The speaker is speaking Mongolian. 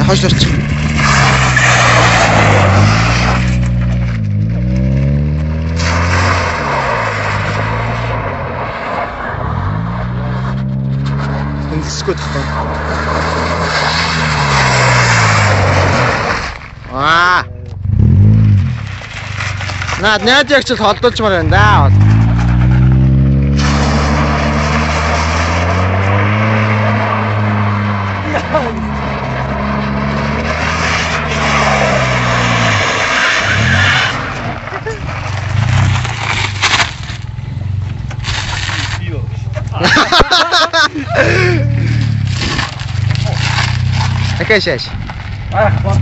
хойш орчих. Эндсгөө тохтой. Наад найд яг ч холдуулчмаар байна даа. Окей, сейчас. Ах, вот.